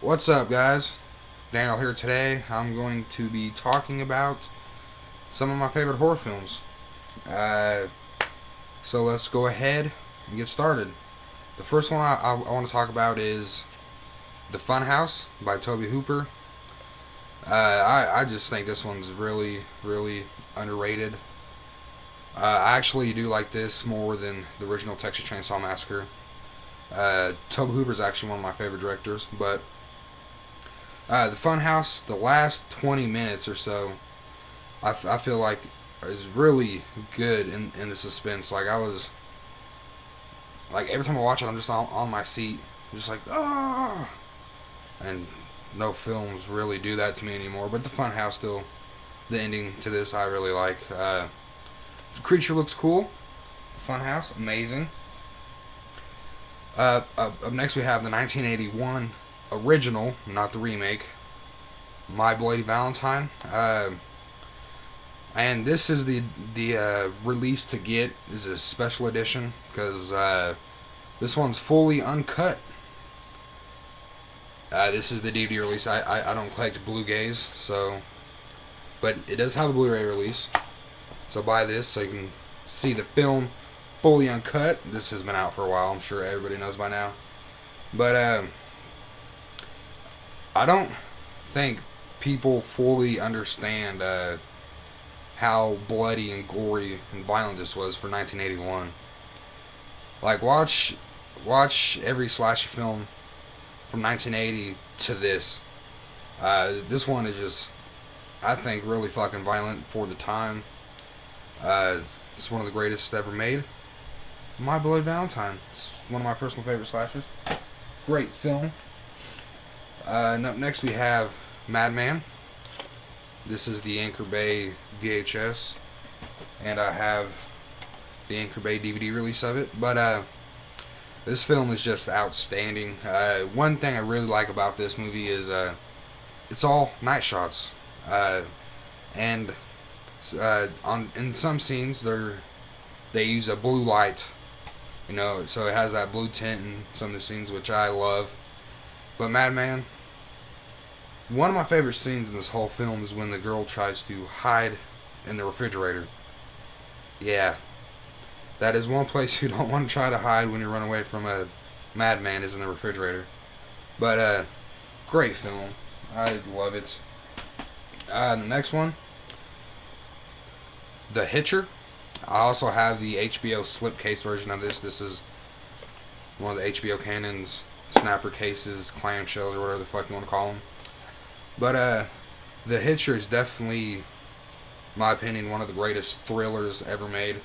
What's up, guys? Daniel here today. I'm going to be talking about some of my favorite horror films. Uh, so let's go ahead and get started. The first one I want to talk about is The Funhouse by Tobe Hooper. I just think this one's really underrated. I actually do like this more than the original Texas Chainsaw Massacre. Tobe Hooper's actually one of my favorite directors, but The Funhouse, the last 20 minutes or so, I feel like is really good in the suspense. Like every time I watch it, I'm just on my seat, I'm just like, ah. And no films really do that to me anymore. But The Funhouse still, the ending to this I really like. The creature looks cool. The Funhouse, amazing. Up next we have the 1981 original, not the remake, My Bloody Valentine. And this is the release to get, is a special edition because this one's fully uncut. This is the DVD release. I don't collect Blu-rays, so, but it does have a Blu-ray release. So buy this so you can see the film fully uncut. This has been out for a while. I'm sure everybody knows by now. But I don't think people fully understand how bloody and gory and violent this was for 1981. Like watch every slasher film from 1980 to this. This one is just, I think, really fucking violent for the time. It's one of the greatest ever made. My Bloody Valentine. It's one of my personal favorite slashers. Great film. Next we have Madman. This is the Anchor Bay VHS, and I have the Anchor Bay DVD release of it. But this film is just outstanding. One thing I really like about this movie is it's all night shots, and in some scenes they use a blue light, so it has that blue tint in some of the scenes, which I love. But Madman, one of my favorite scenes in this whole film is when the girl tries to hide in the refrigerator. Yeah, that is one place you don't want to try to hide when you run away from a madman, is in the refrigerator. But great film. I love it. The next one, The Hitcher. I also have the HBO slipcase version of this. This is one of the HBO Canon's snapper cases, clamshells, or whatever the fuck you want to call them. But The Hitcher is definitely, in my opinion, one of the greatest thrillers ever made.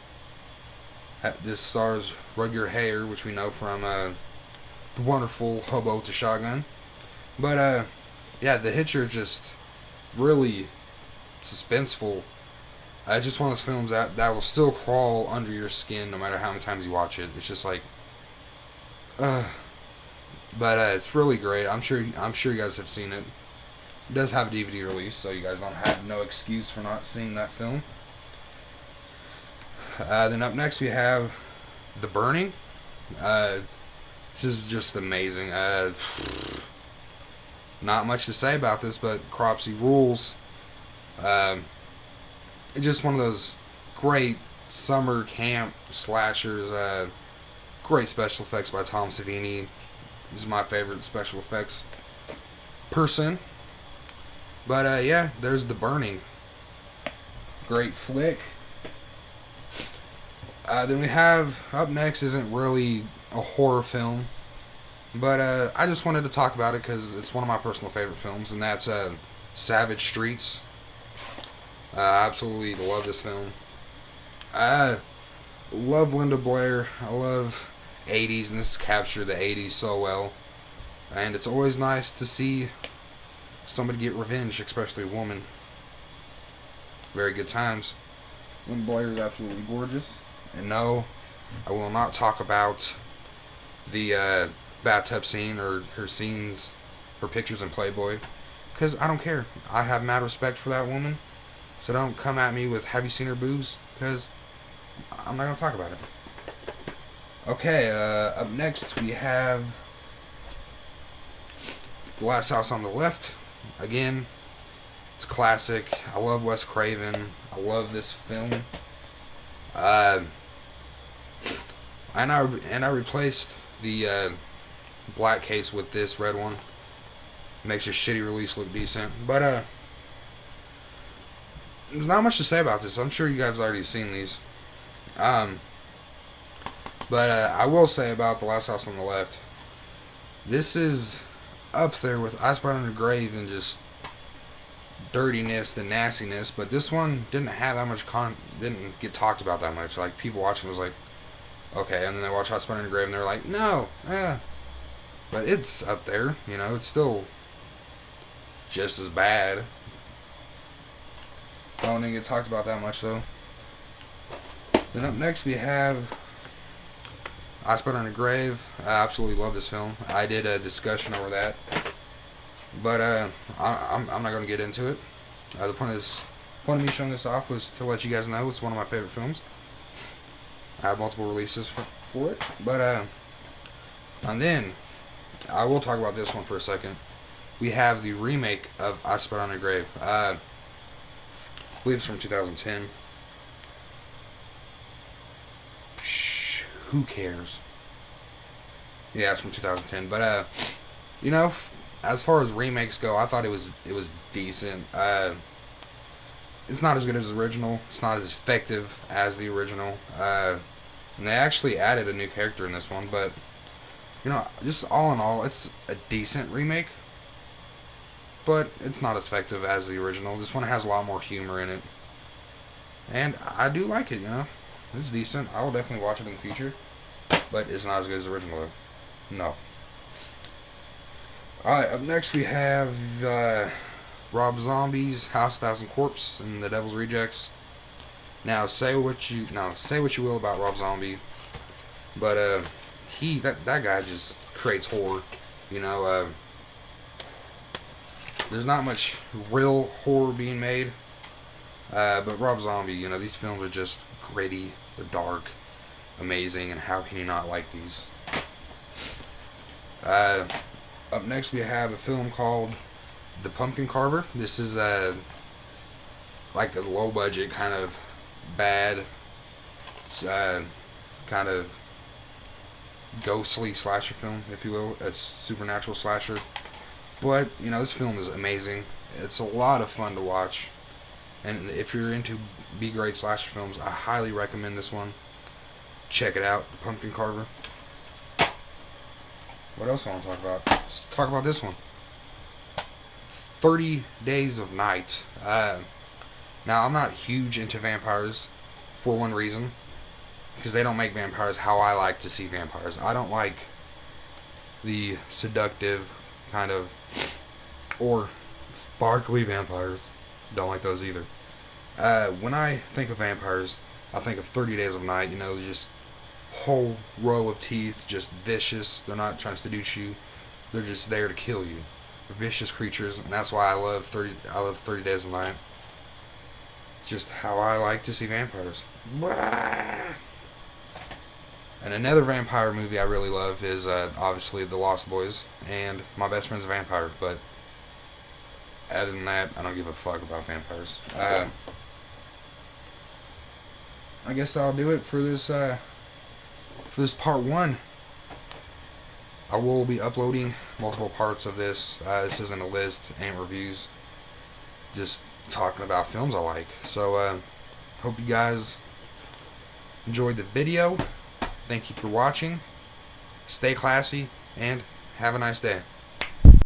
This stars Rutger Hauer, which we know from the wonderful Hobo to Shotgun. But yeah, The Hitcher is just really suspenseful. It's just one of those films that will still crawl under your skin no matter how many times you watch it. It's just like, but it's really great. I'm sure you guys have seen it. It does have a DVD release, so you guys don't have no excuse for not seeing that film. Then up next we have The Burning. This is just amazing. Not much to say about this, but Cropsey rules. It's just one of those great summer camp slashers. Great special effects by Tom Savini. He's my favorite special effects person. But yeah, there's The Burning. Great flick. Then we have, up next isn't really a horror film, but I just wanted to talk about it because it's one of my personal favorite films, and that's Savage Streets. I absolutely love this film. I love Linda Blair. I love 80s, and this captured the 80s so well. And it's always nice to see somebody get revenge, especially a woman. Very good times. Linda Blair is absolutely gorgeous. And no, I will not talk about the bathtub scene or her scenes, her pictures in Playboy, because I don't care. I have mad respect for that woman. So don't come at me with, have you seen her boobs? Because I'm not going to talk about it. Okay, up next we have The Last House on the Left, again, it's classic. I love Wes Craven. I love this film. And I replaced the black case with this red one. Makes a shitty release look decent. But there's not much to say about this. I'm sure you guys have already seen these. But I will say about The Last House on the Left. This is up there with I Spy Under the Grave and just dirtiness and nastiness. But this one didn't have that much didn't get talked about that much. Like, people watching was like, okay, and then they watch I Spy Under the Grave and they're like, no, But it's up there, you know, it's still just as bad. Don't even get talked about that much, though. Then up next we have I Spy Under the Grave. I absolutely love this film. I did a discussion over that. But I'm not going to get into it. The point of me showing this off was to let you guys know it's one of my favorite films. I have multiple releases for it. But, and then, I will talk about this one for a second. We have the remake of I Spy Under the Grave. I believe it's from 2010. Who cares? Yeah, it's from 2010. But, you know, as far as remakes go, I thought it was decent. It's not as good as the original. It's not as effective as the original. And they actually added a new character in this one. But, you know, just all in all, it's a decent remake. But it's not as effective as the original. This one has a lot more humor in it. And I do like it, you know. It's decent. I will definitely watch it in the future. But it's not as good as the original, though. No. Alright, up next we have Rob Zombie's House of Thousand Corpses and The Devil's Rejects. Now, say what you will about Rob Zombie, but that guy just creates horror. You know, there's not much real horror being made, but Rob Zombie, you know, these films are just gritty, they're dark, amazing, and how can you not like these? Up next we have a film called The Pumpkin Carver. This is like a low budget kind of bad kind of ghostly slasher film, if you will. It's supernatural slasher. But, you know, this film is amazing. It's a lot of fun to watch. And if you're into B-grade slasher films, I highly recommend this one. Check it out, The Pumpkin Carver. What else I want to talk about? Let's talk about this one. 30 Days of Night. Now, I'm not huge into vampires for one reason. Because they don't make vampires how I like to see vampires. I don't like the seductive kind of, or sparkly vampires. Don't like those either. When I think of vampires, I think of 30 Days of Night. You know, just whole row of teeth, just vicious. They're not trying to seduce you. They're just there to kill you. They're vicious creatures, and that's why I love 30 Days of Night. Just how I like to see vampires. And another vampire movie I really love is obviously The Lost Boys and My Best Friend's a Vampire. But other than that, I don't give a fuck about vampires. I guess that'll do it for this part 1. I will be uploading multiple parts of this. This isn't a list, ain't reviews. Just talking about films I like. So, hope you guys enjoyed the video. Thank you for watching. Stay classy and have a nice day.